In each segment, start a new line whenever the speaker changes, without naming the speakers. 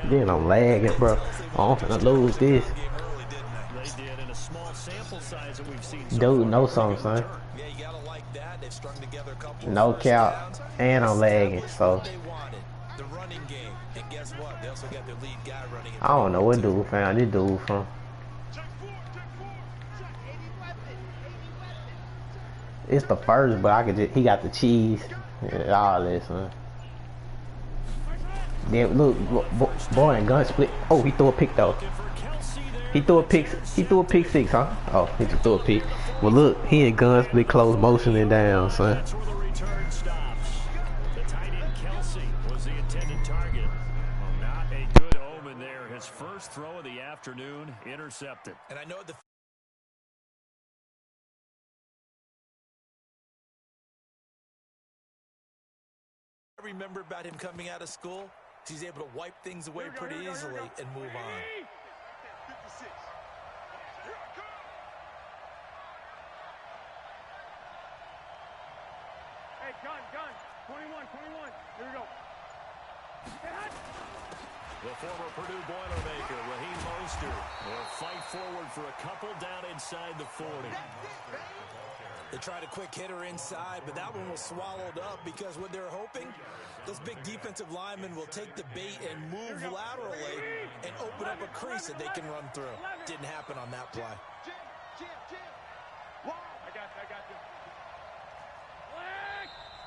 Then I'm lagging, bro. I'm finna lose this. Dude, no song, son. No cap, and I'm lagging, so I don't know what dude found this dude from. It's the first, but I could just, he got the cheese and all this, man. Then look, boy, and gun split. Oh, he threw a pick though. He threw a pick 6, huh? Oh, he just threw a pick. Well, look, he and gun split close motioning down, son.
First throw of the afternoon, intercepted. And I know the I remember about him coming out of school, he's able to wipe things away pretty easily and move on.
Hey, gun, 21, here we go.
The former Purdue Boilermaker, Raheem Mostert, will fight forward for a couple down inside the 40. They tried a quick hitter inside, but that one was swallowed up because what they're hoping, those big defensive linemen will take the bait and move laterally and open up a crease that they can run through. Didn't happen on that play.
I got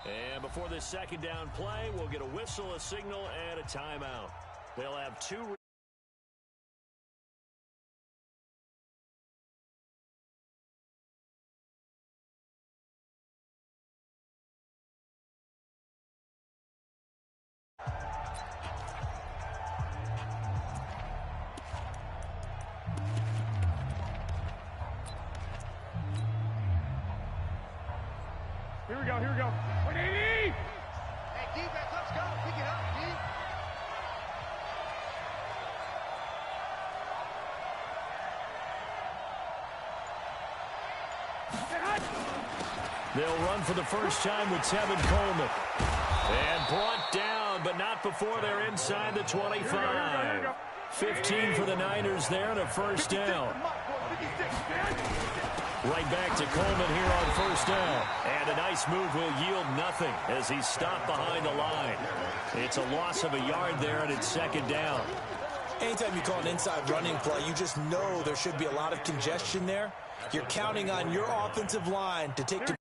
you.
And before this second down play, we'll get a whistle, a signal, and a timeout. They'll have two.
Here we go. 180! Hey, defense, let's go. Pick it up, D.
They'll run for the first time with Tevin Coleman. And brought down, but not before they're inside the 25. 15 for the Niners there and a first down. Right back to Coleman here on first down. And a nice move will yield nothing as he's stopped behind the line. It's a loss of a yard there, and it's second down. Anytime you call an inside running play, you just know there should be a lot of congestion there. You're counting on your offensive line to take control.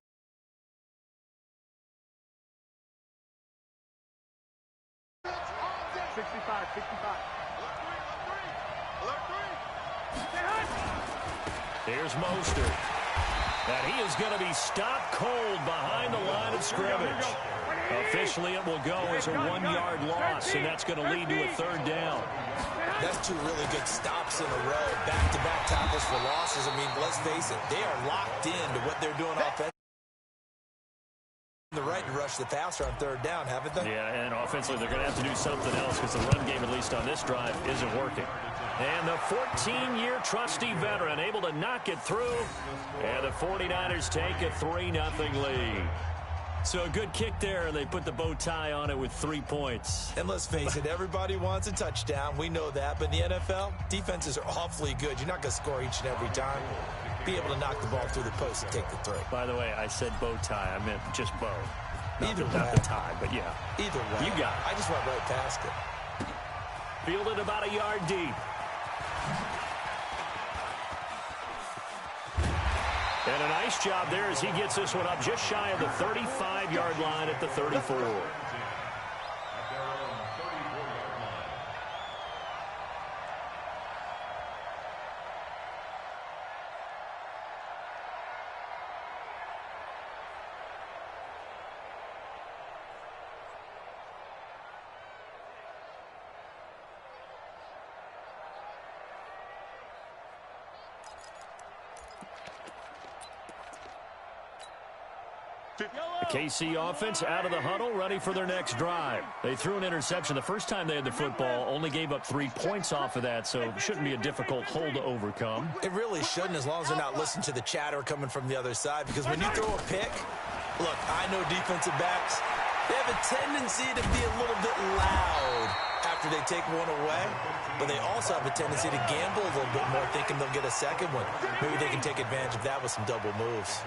65.
Here's Mostert. And he is going to be stopped cold behind the line of scrimmage. Officially, it will go as a 1-yard loss, and that's going to lead to a third down. That's two really good stops in a row. Back-to-back tackles for losses. I mean, let's face it, they are locked into what they're doing offensively. The right to rush the passer on third down, haven't they? Yeah, and offensively, they're going to have to do something else because the run game, at least on this drive, isn't working. And the 14-year trusty veteran able to knock it through. And the 49ers take a 3-0 lead. So a good kick there, and they put the bow tie on it with 3 points. And let's face it, everybody wants a touchdown. We know that. But in the NFL, defenses are awfully good. You're not going to score each and every time. Be able to knock the ball through the post and take the 3. By the way, I said bow tie. I meant just bow. Not the tie, but yeah. Either way. You got it. I just went right past it. Fielded about a yard deep. And a nice job there as he gets this one up just shy of the 35-yard line at the 34. The KC offense out of the huddle, ready for their next drive. They threw an interception the first time they had the football, only gave up 3 points off of that, so it shouldn't be a difficult hole to overcome. It really shouldn't, as long as they're not listening to the chatter coming from the other side, because when you throw a pick,
Look, I know defensive backs, they have a tendency to be a little bit loud after they take one away, but they also have a tendency to gamble a little bit more, thinking they'll get a second one. Maybe they can take advantage of that with some double moves.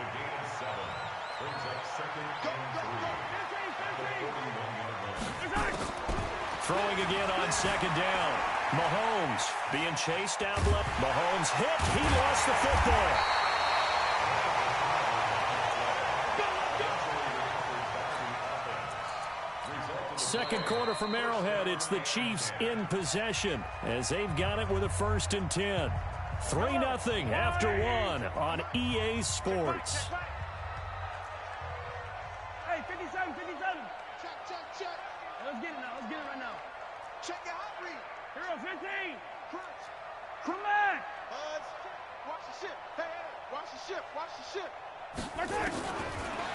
Throwing again on second down. Mahomes being chased out left. Mahomes hit. He lost the football. Second quarter from Arrowhead. It's the Chiefs in possession as they've got it with a 1st and 10. 3-0 after 1 on EA Sports.
Hey, 57, 57. Check. Let's get it now. Let's get it right now. Check your hot read. Hero 15. Crunch. Come back. Watch the ship. Hey, watch the ship. Watch the ship.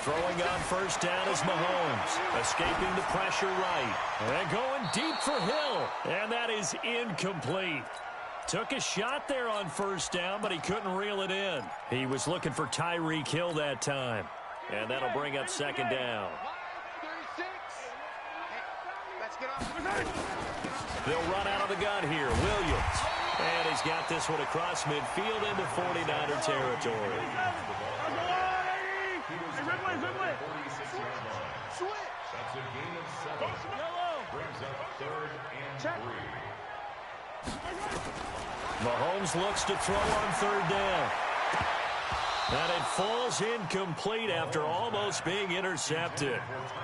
Throwing on 1st down is Mahomes. Escaping the pressure right. And going deep for Hill. And that is incomplete. Took a shot there on 1st down, but he couldn't reel it in. He was looking for Tyreek Hill that time. And that'll bring up 2nd down. They'll run out of the gun here. Williams. And he's got this one across midfield into 49er territory.
That's a gain of 7. Brings up 3rd and 3.
Mahomes looks to throw on 3rd down. And it falls incomplete after almost being intercepted.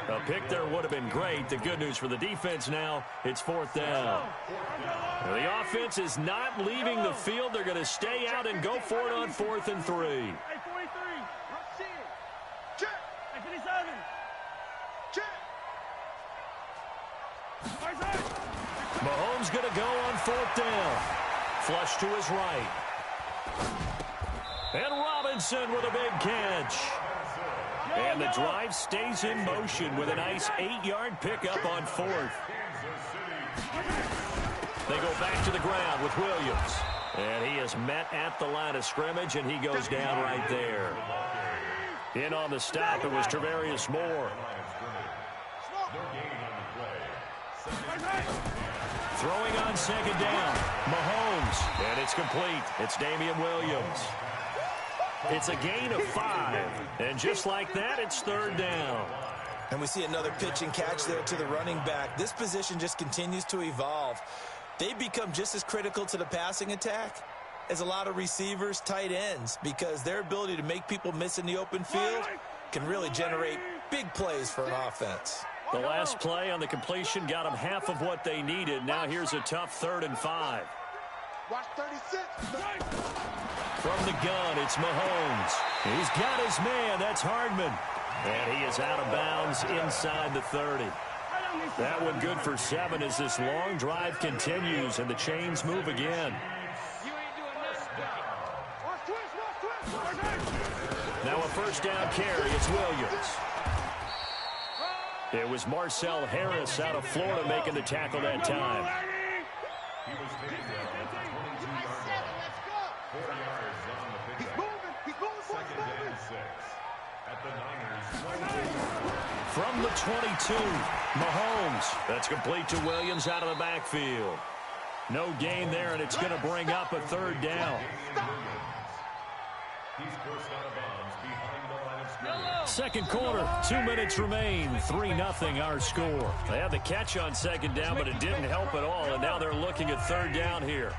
A pick there would have been great. The good news for the defense now, it's 4th down. The offense is not leaving the field. They're going to stay out and go for it on 4th and 3.
Hey, 43. Check. Hey, 57. Check.
Mahomes going to go on 4th down. Flush to his right. And Robinson with a big catch. And the drive stays in motion with a nice 8-yard pickup on 4th. They go back to the ground with Williams. And he is met at the line of scrimmage, and he goes down right there. In on the stop, it was Travarius Moore. Throwing on 2nd down. Mahomes. And it's complete. It's Damian Williams. It's a gain of 5. And just like that, it's 3rd down.
And we see another pitch and catch there to the running back. This position just continues to evolve. They become just as critical to the passing attack as a lot of receivers, tight ends, because their ability to make people miss in the open field can really generate big plays for an offense.
The last play on the completion got them half of what they needed. Now here's a tough 3rd and 5.
Watch 36.
From the gun, it's Mahomes. He's got his man. That's Hardman. And he is out of bounds inside the 30. That one good for 7 as this long drive continues and the chains move again. Now a 1st down carry. It's Williams. It was Marcel Harris out of Florida making the tackle that time. From the 22, Mahomes. That's complete to Williams out of the backfield. No gain there, and it's going to bring up a 3rd down. Second quarter, 2 minutes remain. 3-0 our score. They had the catch on 2nd down, but it didn't help at all, and now they're looking at 3rd down here.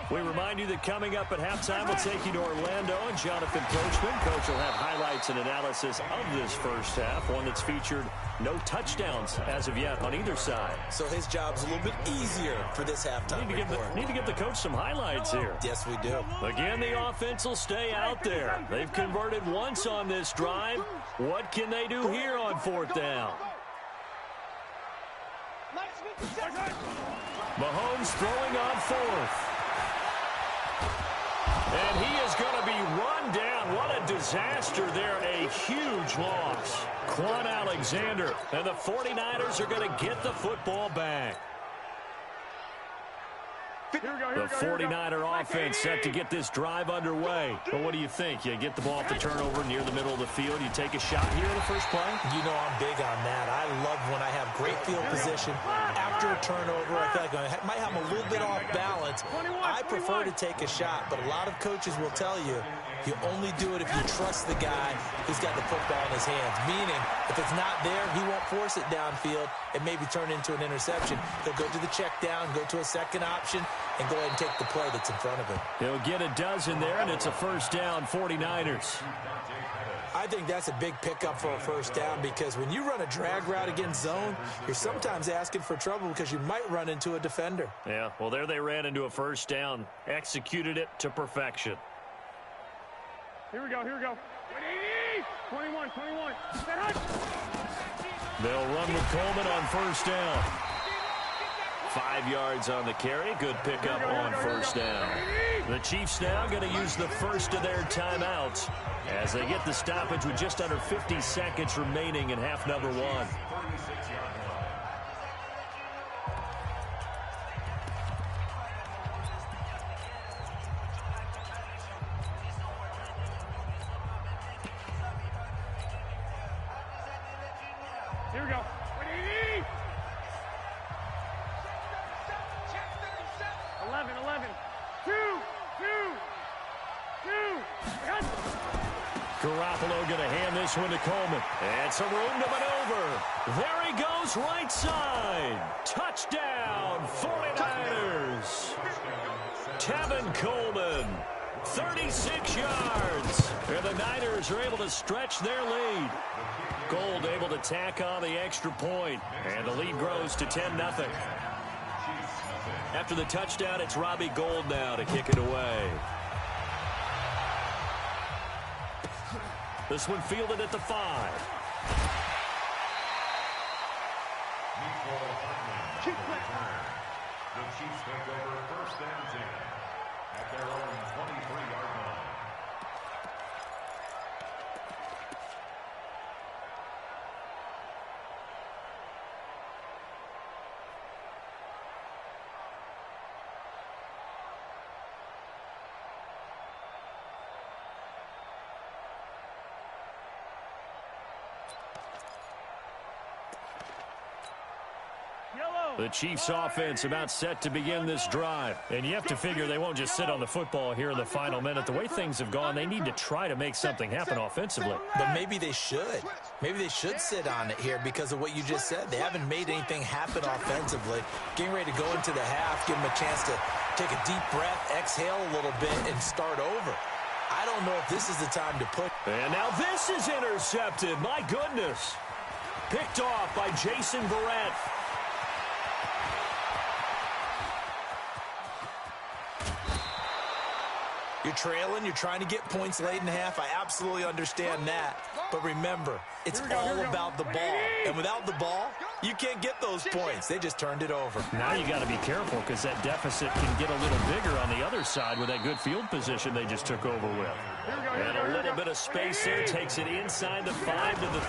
We remind you that coming up at halftime, we'll take you to Orlando and Jonathan Coachman. Coach will have highlights and analysis of this first half, one that's featured no touchdowns as of yet on either side.
So his job's a little bit easier for this halftime.
Need to give the coach some highlights here.
Yes, we do.
Again, the offense will stay out there. They've converted once on this drive. What can they do here on 4th down? Mahomes throwing on 4th. And he is going to be run down. What a disaster there. A huge loss. Quan Alexander. And the 49ers are going to get the football back. The 49er offense set to get this drive underway. But what do you think? You get the ball off the turnover near the middle of the field. You take a shot here in the first play?
You know I'm big on that. I love when I have great field position. After a turnover, I feel like I might have a little bit off balance. I prefer to take a shot, but a lot of coaches will tell you only do it if you trust the guy who's got the football in his hands. Meaning, if it's not there, he won't force it downfield and maybe turn into an interception. He'll go to the check down, go to a second option, and go ahead and take the play that's in front of him.
He'll get a dozen there, and it's a first down, 49ers.
I think that's a big pickup for a first down because when you run a drag route against zone, you're sometimes asking for trouble because you might run into a defender.
Yeah, well, there they ran into a first down, executed it to perfection.
Here we go, here we go. 21.
They'll run with Coleman on first down. 5 yards on the carry. Good pickup on first down. The Chiefs now going to use the first of their timeouts as they get the stoppage with just under 50 seconds remaining in half number 1.
Here we go. 11. 2.
Garoppolo going to hand this one to Coleman. And some room to maneuver. There he goes, right side. Touchdown, 49ers. Tevin Coleman, 36 yards. And the Niners are able to stretch their lead. Gold able to tack on the extra point. And the lead grows to 10-0. After the touchdown, it's Robbie Gould now to kick it away. This one fielded at the 5.
The Chiefs take over first and 10 at their own 23-yard line.
The Chiefs offense about set to begin this drive. And you have to figure they won't just sit on the football here in the final minute. The way things have gone, they need to try to make something happen offensively.
But maybe they should. Maybe they should sit on it here because of what you just said. They haven't made anything happen offensively. Getting ready to go into the half, give them a chance to take a deep breath, exhale a little bit, and start over. I don't know if this is the time to put.
And now this is intercepted. My goodness. Picked off by Jason Verrett.
You're trailing, you're trying to get points late in half. I absolutely understand that. But remember, it's all about the ball. And without the ball, you can't get those points. They just turned it over.
Now you got to be careful because that deficit can get a little bigger on the other side with that good field position they just took over with. And a little bit of space there takes it inside the 5 to the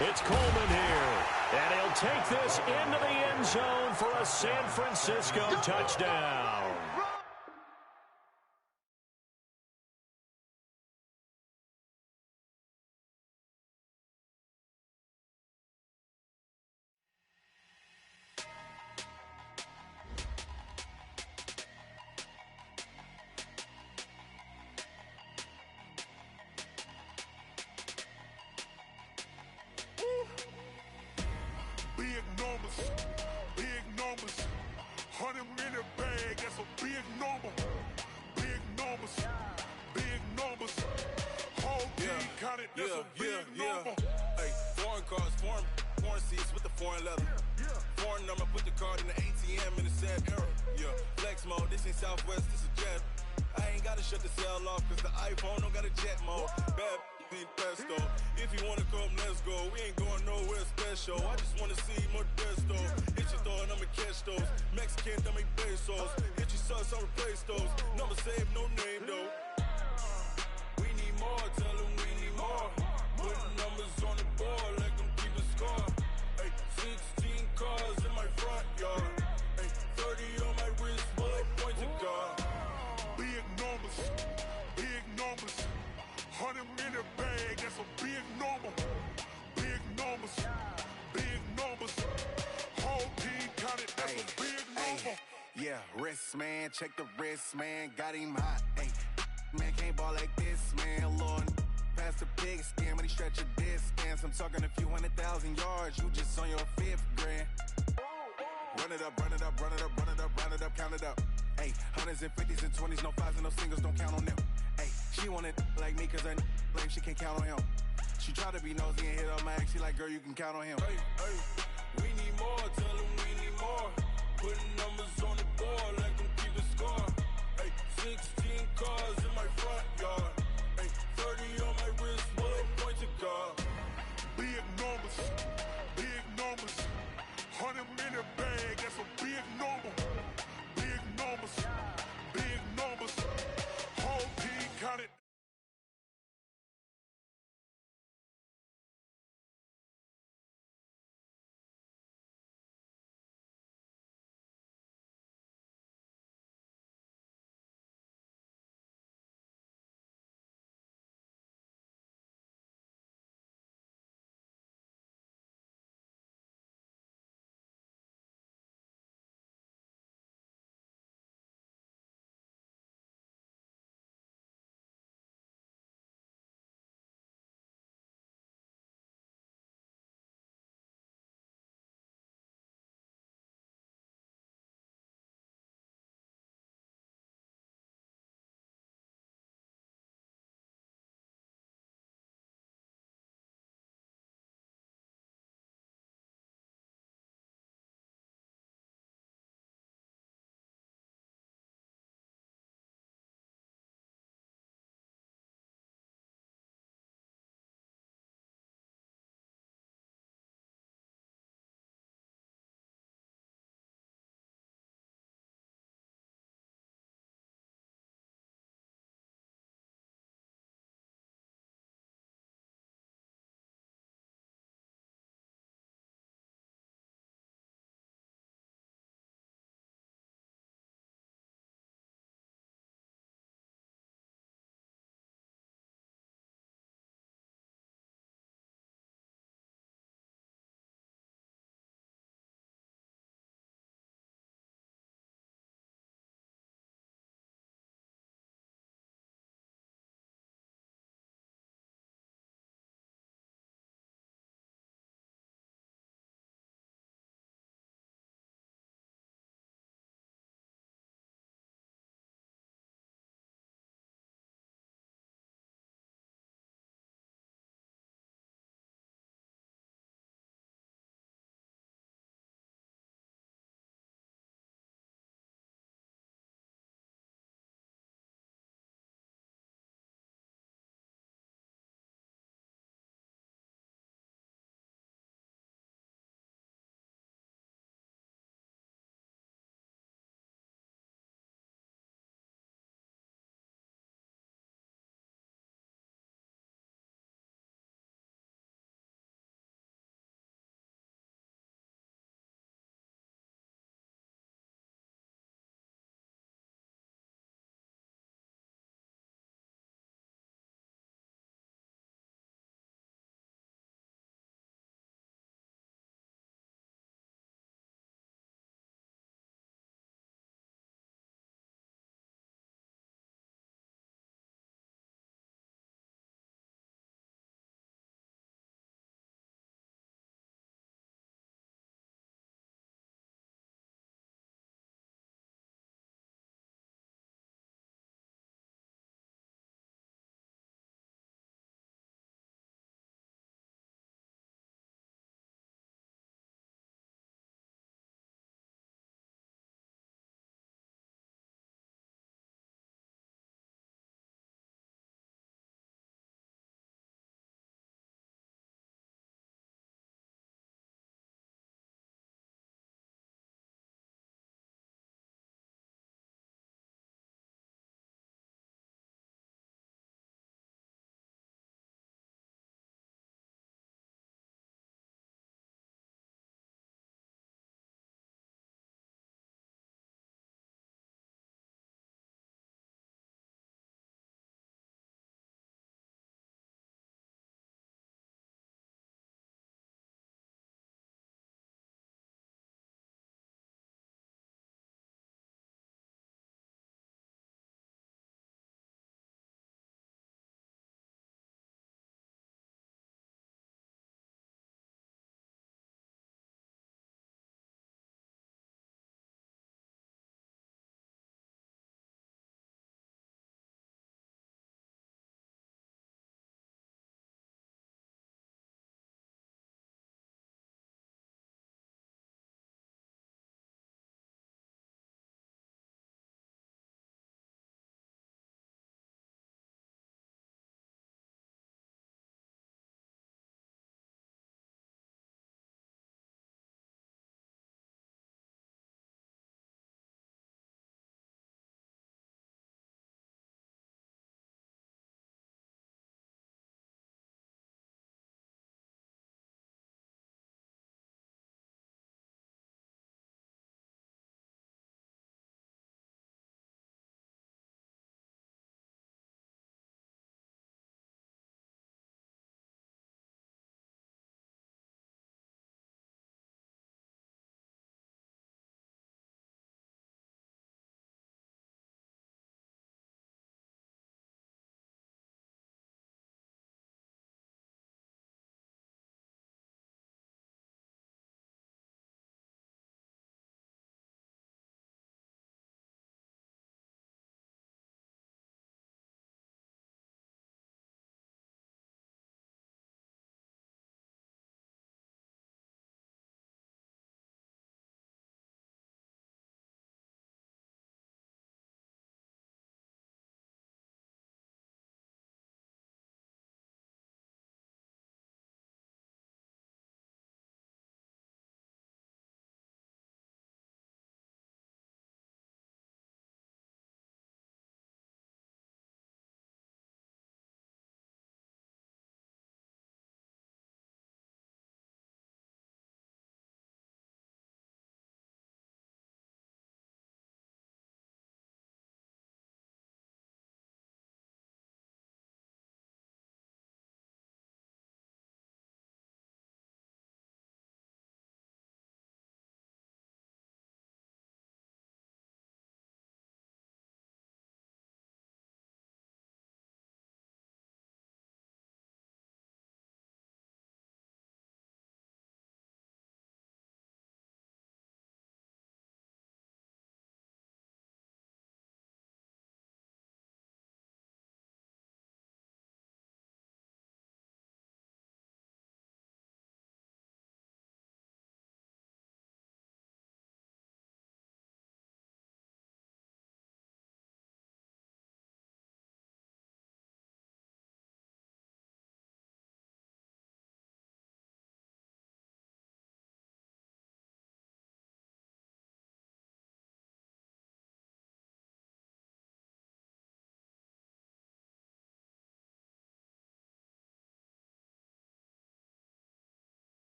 3. It's Coleman here. And he'll take this into the end zone for a San Francisco touchdown.
Big numbers, 100 in a bag, that's a big number. Big numbers, whole team counted, that's a big number.
Hey, foreign cars, foreign seats with the foreign leather. Foreign number, put the card in the ATM in the sad era. Yeah, flex mode, this ain't Southwest, this is jet. I ain't gotta shut the cell off, cause the iPhone don't got a jet mode. Bad ain't pesto. If you wanna come, let's go. We ain't going nowhere special. I just wanna see more Modesto. Hit your thought, I'ma catch those. Mexican, dummy pesos. Hit your sauce, I'll replace those. Number save, no name though. We need more, tell them we need more. Putting numbers on the board, let them keep the score. Hey, 16 cars in my front yard. Hey, 30 on my wrist. wrist, man. Check the wrist, man. Got him hot. Hey, man, can't ball like this, man. Lord, pass the pig skin, but he stretch a distance. I'm talking a few 100,000 yards. You just on your 5th grand. Run it up, run it up, run it up, run it up, round it up, count it up. Hey, hundreds and 50s and 20s, no 5s and no singles, don't count on them. Hey, she want it like me, cause her lame, she can't count on him. She try to be nosy and hit on my ex, she like, girl, you can count on him.
Hey, hey, we need more, tell them we need more. Putting numbers on the board, like them keeping score. Hey, 16 cars in my front yard. Hey, 30 on my wrist, what a point to guard.
Big numbers, big numbers. 100-minute bag, that's a big number. Big numbers, big numbers. Whole team counted.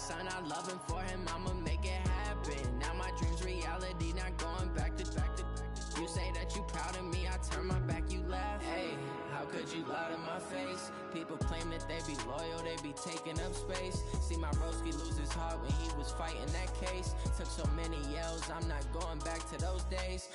son, I love him for him, I'ma make it happen. Now my dream's reality, not going back to. You say that you proud of me, I turn my back, you laugh. Hey, how could you lie to my face? People claim that they be loyal, they be taking up space. See my broski lose his heart when he was fighting that case. Took so many yells, I'm not going back to those days.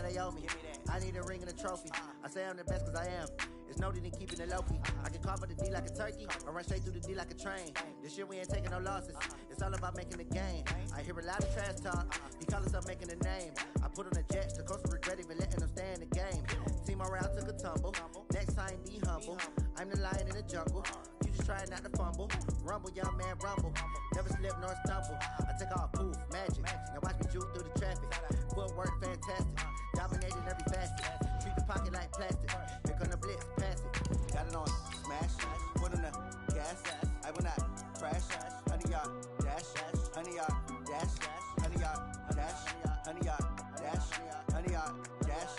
they owe me. I need a ring and a trophy. I say I'm the best cause I am. It's no need in keeping it low-key. I can carve up the D like a turkey, or run straight through the D like a train. This year we ain't taking no losses. It's all about making the game. I hear a lot of trash talk. He call himself making a name. I put on the jets, the coach will regret even letting them stay in the game. Team morale took a tumble. Next time be humble. I'm the lion in the jungle. You just try not to fumble. Rumble, young man, rumble. Never slip nor stumble. I take off, poof, magic. Now watch me juke through the traffic. Footwork fantastic. Dominating every facet. Treat the pocket like plastic. Here come the blitz, pass it. Got it on, smash. Put on the gas. I will not crash. 100 yard dash. 100 yard dash. 100 yard dash. 100 yard dash. 100 yard dash.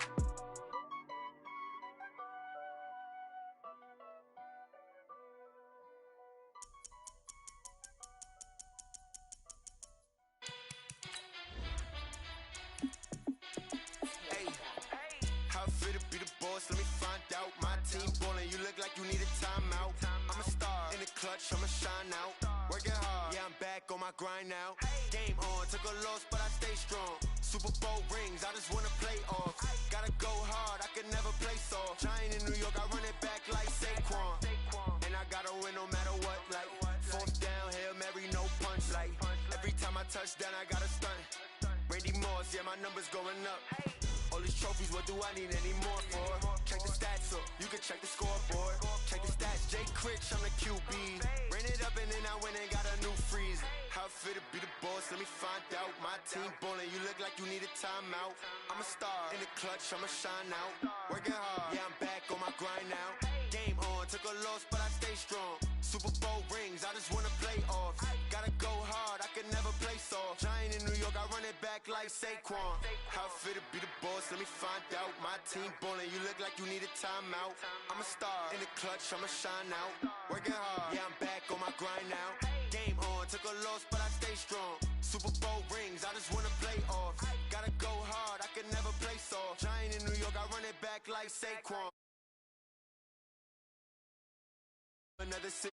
Let me find out. My team ballin', you look like you need a timeout. I'm a star in the clutch, I'ma shine out. Working hard, yeah, I'm back on my grind now. Game on, took a loss, but I stay strong. Super Bowl rings, I just wanna play off. Gotta go hard, I can never play soft. Giant in New York, I run it back like Saquon. And I gotta win no matter what, like fourth down, Hail Mary, no punch. Like every time I touch down, I gotta stunt. Randy Moss, yeah, my numbers going up. All these trophies, what do I need any more for? Check the stats up, you can check the scoreboard. Check the stats, Jay Critch, I'm the QB. Ran it up and then I went and got a new freeze. How fit to be the boss, let me find out. My team ballin', you look like you need a timeout. I'm a star in the clutch, I'ma shine out. Working hard, yeah, I'm back on my grind now. Game on, took a loss, but I stay strong. Super Bowl rings, I just wanna play off. Gotta go hard, I can never play soft. Giant in New York, I run it back like Saquon. How fit to be the boss, let me find out. My team ballin', you look like you need a timeout. I'm a star in the clutch, I'ma shine out. Working hard, yeah, I'm back on my grind now. Game on, took a loss, but I stay strong. Super Bowl rings, I just wanna play off. Gotta go hard, I can never play soft. Giant in New York, I run it back like Saquon. Another city.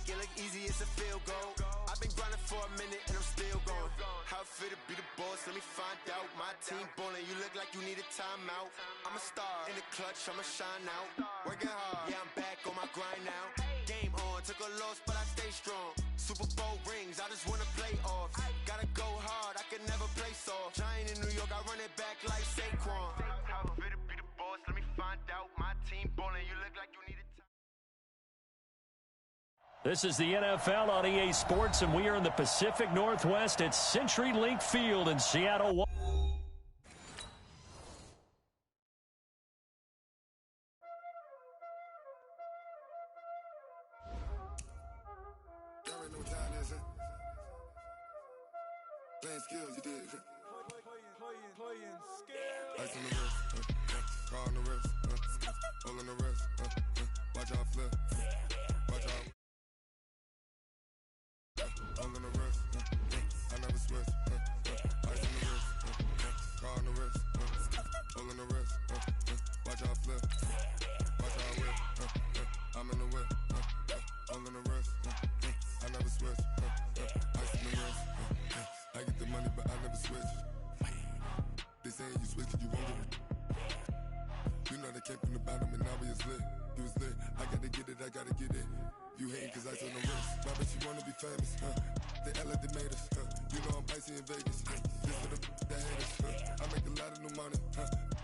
It look easy, it's a field goal. I've been grinding for a minute and I'm still going. How fit to be the boss, let me find out. My team ballin', you look like you need a timeout. I'm a star in the clutch, I'ma shine out. Working hard, yeah, I'm back on my grind now. Game on, took a loss, but I stay strong. Super Bowl rings, I just wanna play off. Gotta go hard, I can never play soft. Giant in New York, I run it back like Saquon. How fit to be the boss, let me find out. My team ballin', you look like you need a timeout.
This is the NFL on EA Sports, and we are in the Pacific Northwest at CenturyLink Field in Seattle.
Playing skills, you did.
Playing skills.
Ice on the wrist, car on the wrist, hole in the wrist, watch out flip, watch out. Hole in the wrist, I never switch, ice on the wrist, car on the wrist, hole in the wrist, watch out flip, watch out whip, I'm in the whip, hole in the wrist, I never switch, ice on the wrist, I get the money but I never switch. They saying you switch it, you won't get it. You know they came from the bottom and now we is lit. You was lit, I gotta get it, I gotta get it. You hating cause I on the wrist. My bitch, you wanna be famous, They act like they made us, You know I'm icy in Vegas, This for the that hate us, I make a lot of new money,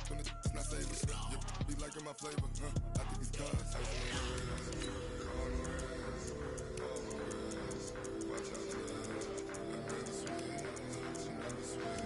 When it's not savers, You be liking my flavor, I think it's cause ice on the wrist, on the wrist, on the wrist. Watch out, I never switch, I never switch.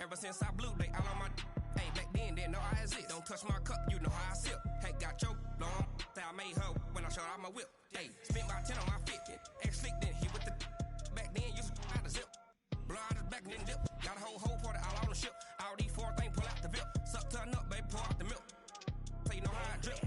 Ever since I blew, they all on my. Hey, back then, didn't know I exist. Don't don't touch my cup, you know how I sip. Hey, got your long, I made her when I showed out my whip. Hey, spent about 10 on my fit. Ex-slick, then hit with the back then, used to out the zip. Blow out his back, then dip. Got a whole party all on the ship. All these 4 things, pull out the VIP. Suck to a nut, baby, pour out the milk. So you know how I drip.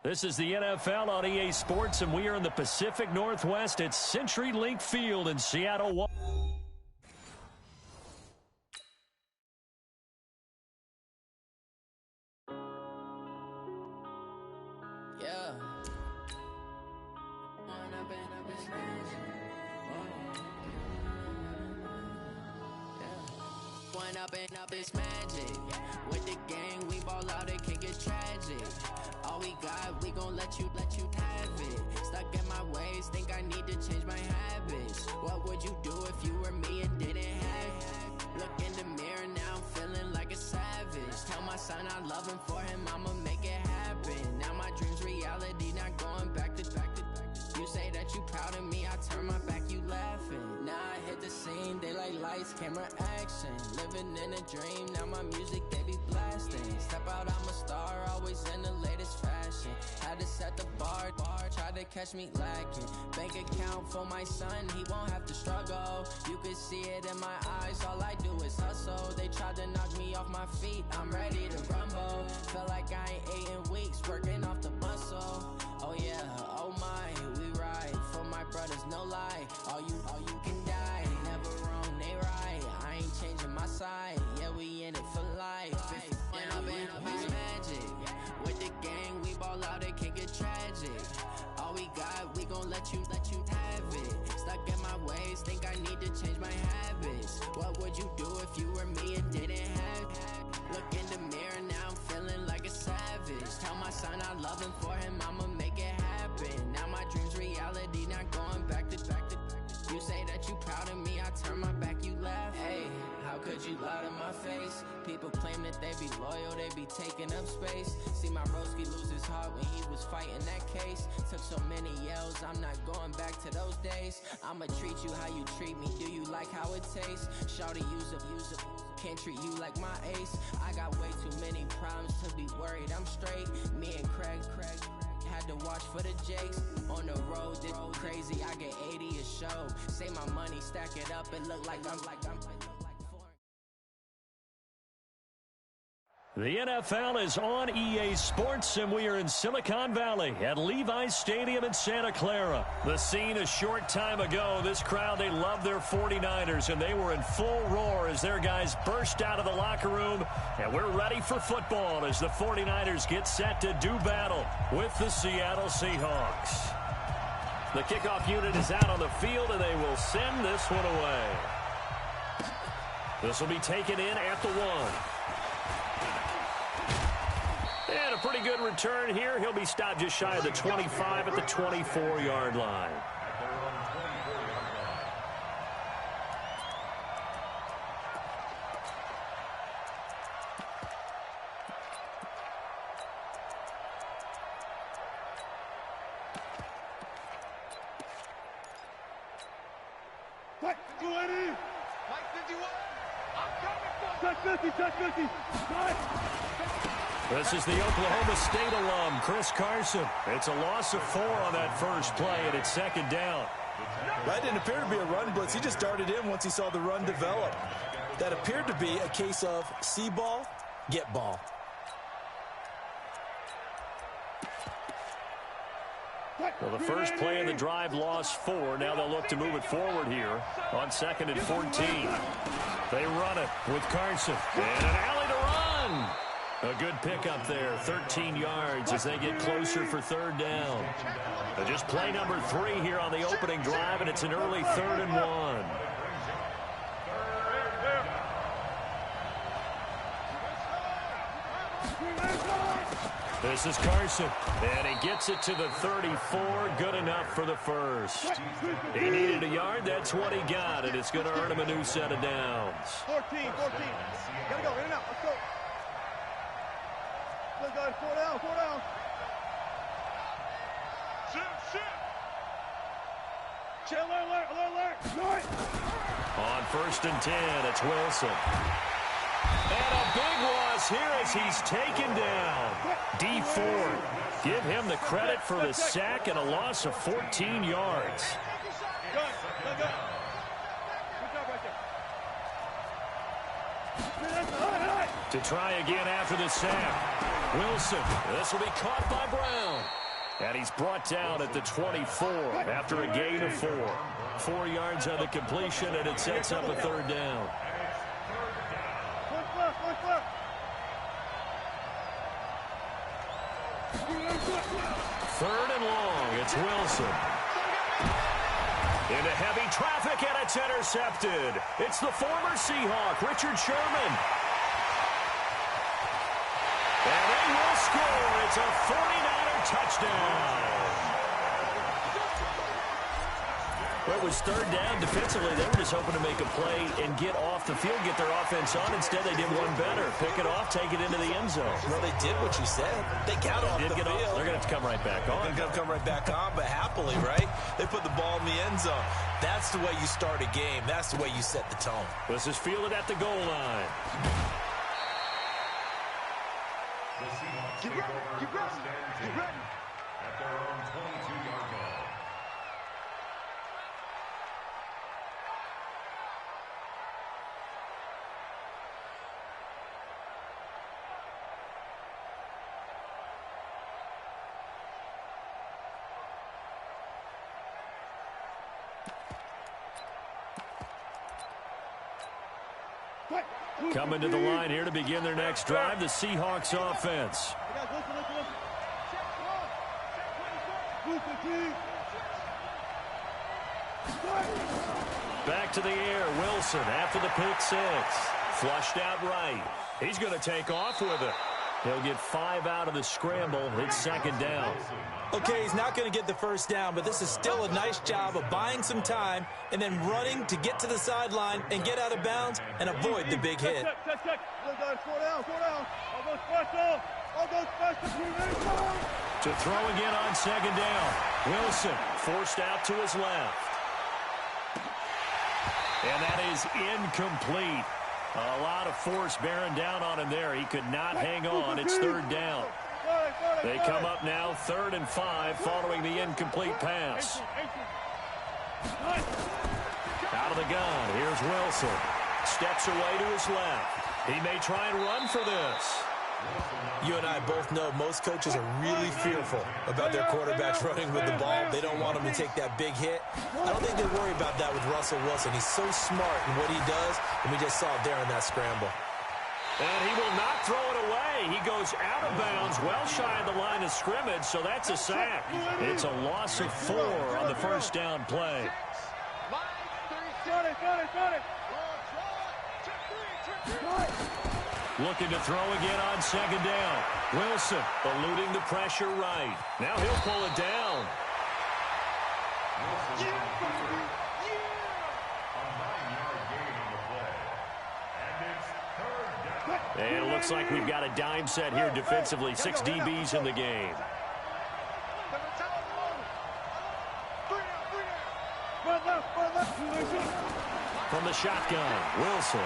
This is the NFL on EA Sports, and we are in the Pacific Northwest at CenturyLink Field in Seattle.
Up it's magic. With the gang, we ball out, it can get tragic. All we got, we gon' let you have it. Stuck in my ways, think I need to change my habits. What would you do if you were me and didn't have it? Look in the mirror, now I'm feeling like a savage. Tell my son I love him, for him I'ma make it happen. Now my dream's reality, not going back to. You say that you proud of me, I turn my back, you laughing. Now I hit the scene, they like lights, camera, action. Living in a dream, now my music, they be blasting. Step out, I'm a star, always in the latest fashion. Had to set the bar, try to catch me lacking. Bank account for my son, he won't have to struggle. You could see it in my eyes, all I do is hustle. They tried to knock me off my feet, I'm ready to rumble. Feel like I ain't ate in weeks, working off the muscle. Oh yeah, oh my, we ride for my brothers, no lie. All you can die, never wrong, they right. I ain't changing my side, yeah, we in it for life. When up it's magic. With the gang, we ball out, it can get tragic. All we got, we gon' let you have it. Stuck in my ways, think I need to change my habits. What would you do if you were me and didn't have it? Look in the mirror, now I'm feeling like a savage. Tell my son I love him, for him I'ma make it happen. Now my dream's reality, not going back to. You say that you proud of me, I turn my back, you laugh. Hey, how could you lie to my face? People claim that they be loyal, they be taking up space. See my broski lose his heart when he was fighting that case. Took so many yells, I'm not going back to those days. I'ma treat you how you treat me, do you like how it tastes? Shawty, use up, can't treat you like my ace. I got way too many problems to be worried, I'm straight. Me and Craig had to watch for the Jakes. On the road, this crazy, I get 80 a show. Say my money, stack it up, and look like I'm
The NFL is on EA Sports, and we are in Silicon Valley at Levi's Stadium in Santa Clara. The scene a short time ago, this crowd, they love their 49ers, and they were in full roar as their guys burst out of the locker room. And we're ready for football as the 49ers get set to do battle with the Seattle Seahawks. The kickoff unit is out on the field, and they will send this one away. This will be taken in at the 1. And a pretty good return here. He'll be stopped just shy of the 25 at the 24-yard line.
Touch 20. Mike 51. I'm coming for touch 50, touch 50. Nice.
This is the Oklahoma State alum, Chris Carson. It's a loss of 4 on that first play, and it's second down.
That didn't appear to be a run blitz. He just darted in once he saw the run develop. That appeared to be a case of see ball, get ball.
Well, the first play of the drive lost 4. Now they'll look to move it forward here on 2nd and 14. They run it with Carson. And an alley to run. A good pickup there, 13 yards as they get closer for 3rd down. Just play number 3 here on the opening drive, and it's an early 3rd and 1. This is Carson, and he gets it to the 34. Good enough for the first. He needed a yard. That's what he got, and it's going to earn him a new set of downs.
14. Gotta go, in and out. Let's go. Let's go, 4 down. Shit, alert.
On 1st and 10, it's Wilson. And a big loss here as he's taken down. D Ford, give him the credit for the sack and a loss of 14 yards.
Good job right there.
To try again after the sack. Wilson, this will be caught by Brown. And he's brought down at the 24 after a gain of 4. 4 yards on the completion, and it sets up a 3rd down. Third and long, it's Wilson. Into heavy traffic, and it's intercepted. It's the former Seahawk, Richard Sherman. And they will score. It's a 49er touchdown. Well, it was 3rd down. Defensively, they were just hoping to make a play and get off the field, get their offense on. Instead, they did one better. Pick it off, take it into the end zone.
Well, they did what you said. They got off the field.
They're going to have to come right back on.
They're going to come right back on, but happily, right? They put the ball in the end zone. That's the way you start a game. That's the way you set the tone.
This is fielded at the goal line.
Get ready.
At their own 22-yard line.
Coming to the line here to begin their next drive, the Seahawks offense. Back to the air, Wilson after the pick 6. Flushed out right. He's going to take off with it. He'll get 5 out of the scramble. It's 2nd down.
Okay, he's not going to get the first down, but this is still a nice job of buying some time and then running to get to the sideline and get out of bounds and avoid the big hit.
Check. 4 down. All goes special.
To throw again on 2nd down. Wilson forced out to his left. And that is incomplete. A lot of force bearing down on him there. He could not hang on. It's 3rd down. They come up now 3rd and 5 following the incomplete pass. Out of the gun. Here's Wilson. Steps away to his left. He may try and run for this.
You and I both know most coaches are really fearful about their quarterbacks running with the ball. They don't want him to take that big hit. I don't think they worry about that with Russell Wilson. He's so smart in what he does, and we just saw it there in that scramble.
And he will not throw it away. He goes out of bounds, well shy of the line of scrimmage, so that's a sack. It's a loss of 4 on the first down play. Looking to throw again on 2nd down. Wilson eluding the pressure right. Now he'll pull it down. And it looks like we've got a dime set here defensively. 6 DBs in the game. From the shotgun, Wilson.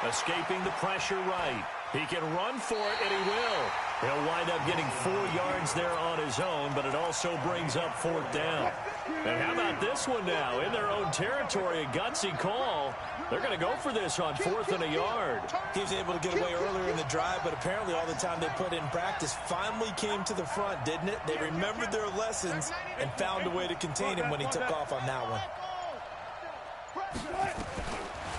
Escaping the pressure right. He can run for it, and he will. He'll wind up getting 4 yards there on his own, but it also brings up 4th down. And how about this one now? In their own territory, a gutsy call. They're going to go for this on 4th and a yard.
He was able to get away earlier in the drive, but apparently all the time they put in practice finally came to the front, didn't it? They remembered their lessons and found a way to contain him when he took off on that one.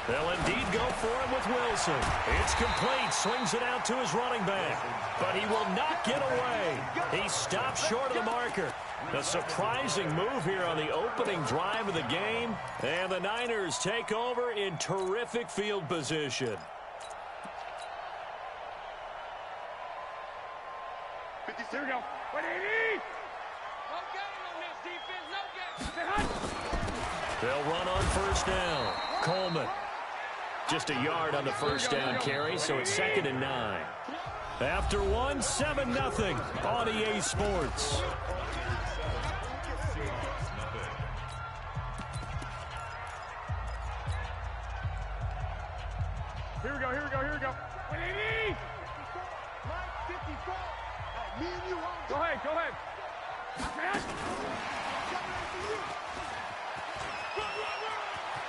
They'll indeed go for it with Wilson. It's complete. Swings it out to his running back. But he will not get away. He stops short of the marker. A surprising move here on the opening drive of the game. And the Niners take over in terrific field position.
Here we go. 180. No game on this defense. No game.
They'll run on first down. Coleman. Just a yard on the first down carry, so it's 2nd and 9. After one, 7-0 on EA Sports.
Here we go, here we go, here we go. 180! Mike, 54. Me and you. Go ahead, go ahead.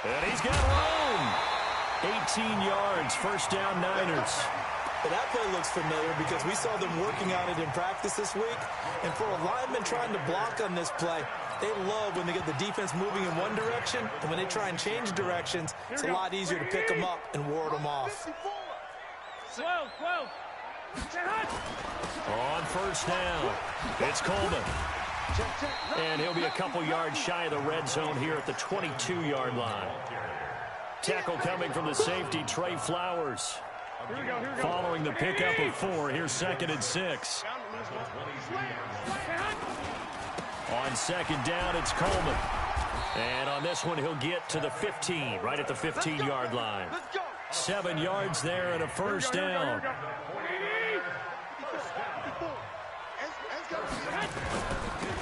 And he's got room. 18 yards, first down Niners.
But that play looks familiar because we saw them working on it in practice this week. And for a lineman trying to block on this play, they love when they get the defense moving in one direction. And when they try and change directions, it's a lot easier to pick them up and ward them off.
12.
On first down, it's Coleman. And he'll be a couple yards shy of the red zone here at the 22-yard line. Tackle coming from the safety, Trey Flowers.
Here we go, here we go.
Following the pickup of 4, here's 2nd and 6. On 2nd down, it's Coleman. And on this one, he'll get to the 15, right at the 15-yard line. 7 yards there and a first down.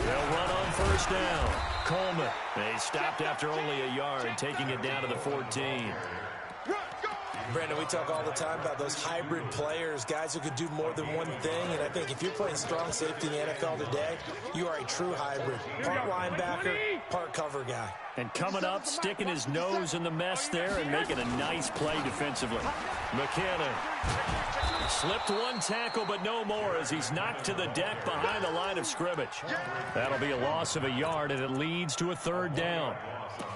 They'll run on first down. Coleman. They stopped after only a yard, taking it down to the 14.
Brandon, we talk all the time about those hybrid players, guys who could do more than one thing. And I think if you're playing strong safety in the NFL today, you are a true hybrid. Part linebacker, part cover guy.
And coming up, sticking his nose in the mess there and making a nice play defensively. McKinnon slipped one tackle, but no more as he's knocked to the deck behind the line of scrimmage. That'll be a loss of a yard, and it leads to a 3rd down.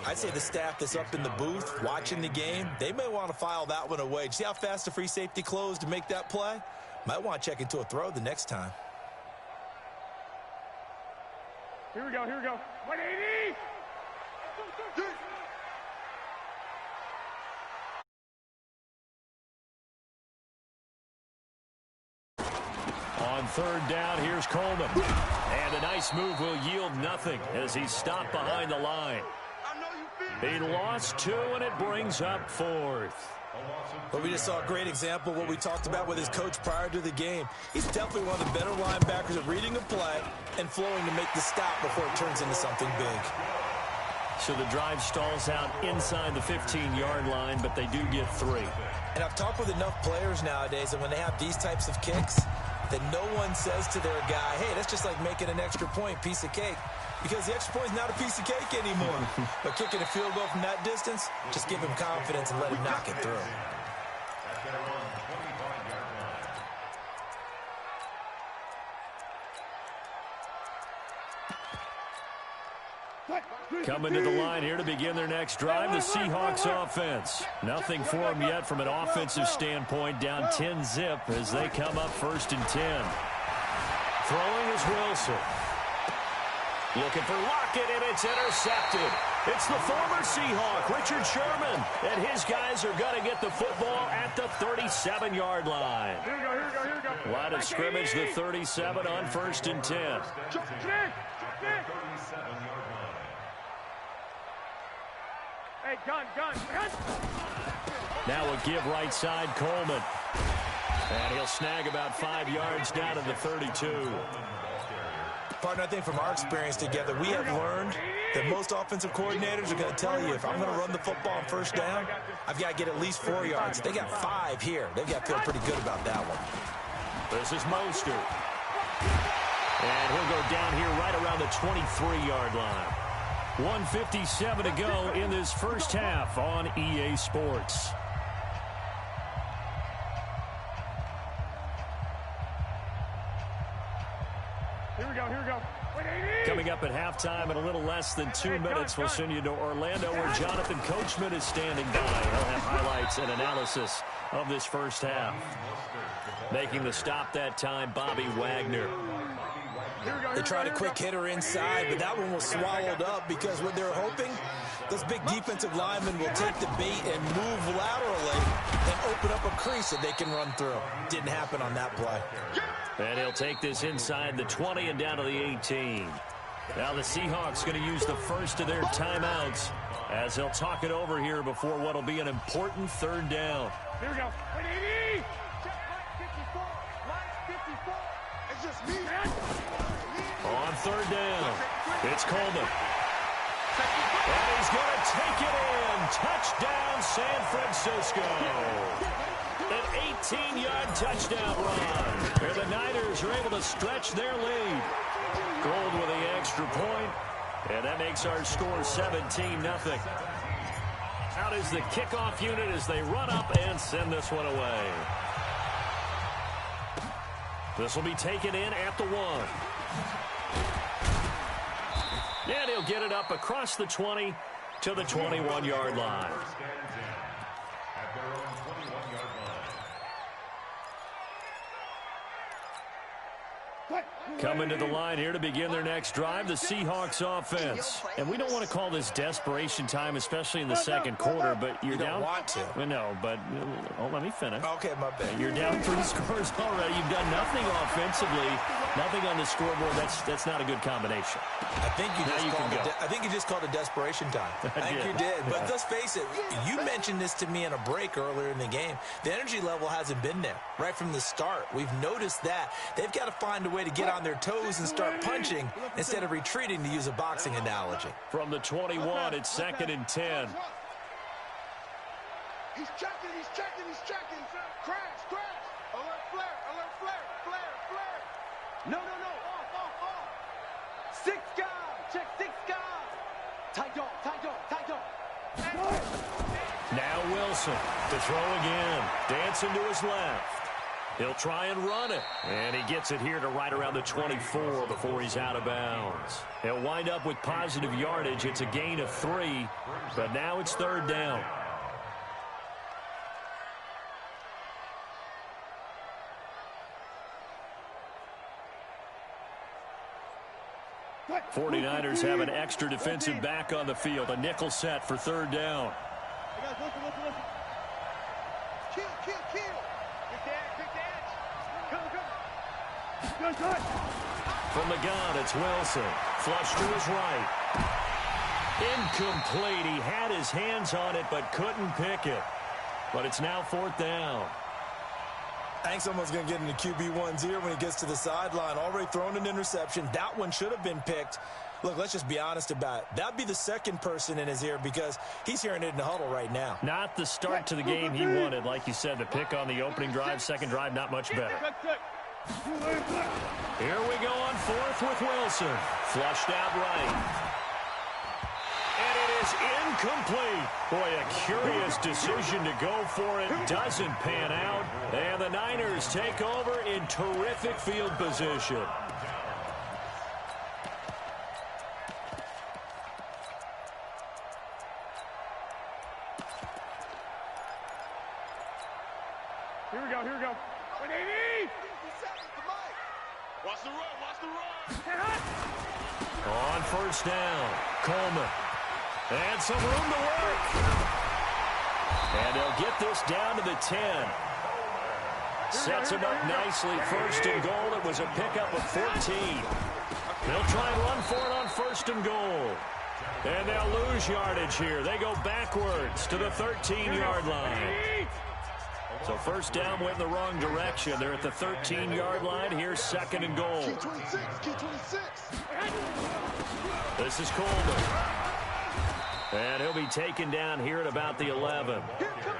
I'd say the staff that's up in the booth watching the game, they may want to file that one away. See how fast the free safety closed to make that play? Might want to check into a throw the next time.
Here we go, here we go. 180!
On 3rd down, here's Coleman. And a nice move will yield nothing as he's stopped behind the line. He lost 2, and it brings up 4th.
But we just saw a great example of what we talked about with his coach prior to the game. He's definitely one of the better linebackers at reading a play and flowing to make the stop before it turns into something big.
So the drive stalls out inside the 15-yard line, but they do get 3.
And I've talked with enough players nowadays that when they have these types of kicks, that no one says to their guy, hey, that's just like making an extra point, piece of cake. Because the extra point is not a piece of cake anymore. But kicking a field goal from that distance, just give him confidence and let him knock it through.
Coming to the line here to begin their next drive, the Seahawks offense. Nothing for them yet from an offensive standpoint, down 10-zip as they come up 1st and 10. Throwing is Wilson. Looking for Lockett, and it's intercepted. It's the former Seahawk, Richard Sherman, and his guys are going to get the football at the 37-yard line.
Here we go, here we go, here we go.
Line of scrimmage, the 37 on 1st and 10.
Hey, gun.
Now a give right side, Coleman. And he'll snag about 5 yards down to the 32.
Partner, I think from our experience together, we have learned that most offensive coordinators are going to tell you, if I'm going to run the football on 1st down, I've got to get at least 4 yards. They got 5 here. They've got to feel pretty good about that one.
This is Mostert. And he'll go down here right around the 23-yard line. 1:57 to go in this first half on EA Sports.
Here we go.
Coming up at halftime in a little less than 2 minutes, we'll send you to Orlando where Jonathan Coachman is standing by. He'll have highlights and analysis of this first half. Making the stop that time, Bobby Wagner.
They tried a quick hitter inside, but that one was swallowed up because what they're hoping, those big defensive linemen will take the bait and move laterally and open up a crease that they can run through. Didn't happen on that play.
And he'll take this inside the 20 and down to the 18. Now the Seahawks going to use the first of their timeouts as they'll talk it over here before what will be an important third down.
Here we go. 180. Check line 54. It's just me.
On third down, it's Coleman. And he's going to take it in. Touchdown, San Francisco. An 18-yard touchdown run. And the Niners are able to stretch their lead. Gold with the extra point. And that makes our score 17-0. Out is the kickoff unit as they run up and send this one away. This will be taken in at the 1. And he'll get it up across the 20 to the 21-yard line.
At their own 21-yard line.
Coming to the line here to begin their next drive, the Seahawks offense. And we don't want to call this desperation time, especially in the second quarter, but you're down.
You don't want to.
No, but let me finish.
Okay, my bad.
You're down 3 scores already. You've done nothing offensively, nothing on the scoreboard. That's not a good combination.
I think you just called it desperation time. I think you did. But let's face it, you mentioned this to me in a break earlier in the game. The energy level hasn't been there right from the start. We've noticed that. They've got to find a way to get on their toes and start punching instead of retreating, to use a boxing analogy.
From the 21, it's 2nd and 10.
He's checking. Crash. Alert flare. No. Off. 6 guys. Check 6 guys. Tight dog.
Now Wilson to throw again. Dancing to his left. He'll try and run it. And he gets it here to right around the 24 before he's out of bounds. He'll wind up with positive yardage. It's a gain of 3, but now it's 3rd down. The 49ers have an extra defensive back on the field. A nickel set for 3rd down.
Hey guys, listen. Kill. Quick dash. Come. Good.
From the gun, it's Wilson. Flush to his right. Incomplete. He had his hands on it, but couldn't pick it. But it's now 4th down.
I think someone's going to get into QB1's ear when he gets to the sideline. Already thrown an interception. That one should have been picked. Look, let's just be honest about it. That'd be the second person in his ear because he's hearing it in the huddle right now.
Not the start to the game he wanted. Like you said, the pick on the opening drive, second drive, not much better. Here we go on 4th with Wilson. Flushed out right. And it is incomplete. Boy, a curious decision to go for it. Doesn't pan out. And the Niners take over in terrific field position.
Here we go. 180. Watch the run.
On 1st down, Coleman. And some room to work. And they'll get this down to the 10. Sets him up nicely. 1st and goal. It was a pickup of 14. They'll try and run for it on 1st and goal. And they'll lose yardage here. They go backwards to the 13-yard line. So 1st down went in the wrong direction. They're at the 13-yard line. Here's 2nd and goal.
Key 26.
This is Coleman. And he'll be taken down here at about the 11.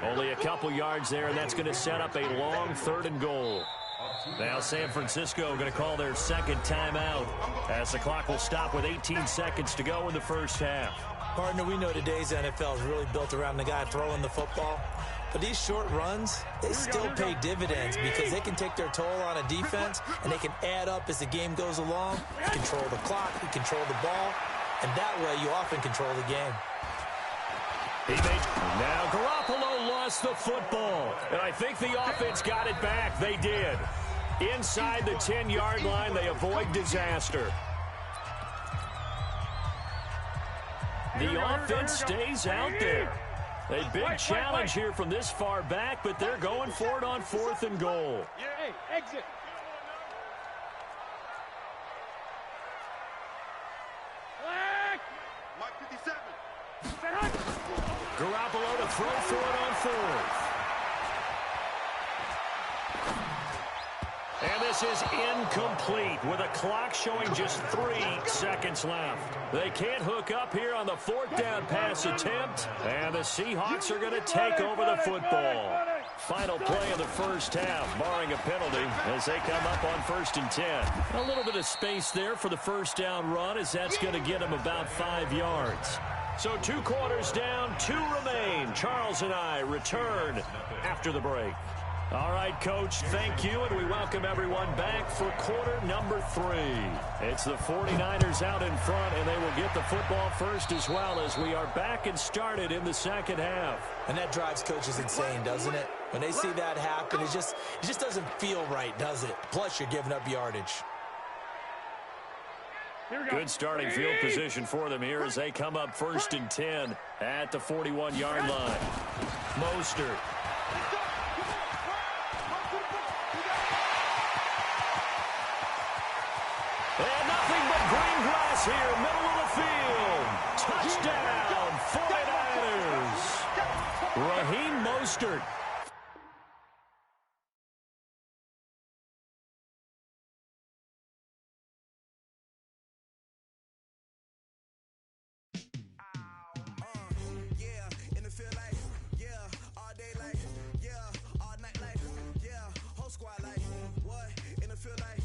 Only a couple yards there, and that's going to set up a long 3rd and goal. Now San Francisco going to call their 2nd timeout as the clock will stop with 18 seconds to go in the 1st half.
Partner, we know today's NFL is really built around the guy throwing the football. But these short runs, they still pay dividends because they can take their toll on a defense and they can add up as the game goes along. You control the clock, you control the ball, and that way you often control the game.
Now Garoppolo lost the football, and I think the offense got it back. They did. Inside the 10-yard line, they avoid disaster. The offense stays out there. A big challenge here from this far back, but they're going for it on 4th and goal.
Hey, exit.
throw for it on fourth. And this is incomplete with a clock showing just 3 seconds left. They can't hook up here on the 4th down pass attempt, and the Seahawks are going to take over the football. Final play of the first half, barring a penalty, as they come up on 1st and 10. A little bit of space there for the first down run, as that's going to get them about 5 yards. So 2 quarters down, 2 remain. Charles and I return after the break. All right, Coach, thank you, and we welcome everyone back for quarter number 3. It's the 49ers out in front, and they will get the football first as well, as we are back and started in the second half.
And that drives coaches insane, doesn't it? When they see that happen, it just doesn't feel right, does it? Plus, you're giving up yardage.
Good starting field position for them here as they come up 1st and 10 at the 41-yard line. Mostert. And nothing but green grass here, middle of the field. Touchdown, 49ers. Raheem Mostert.
Feel like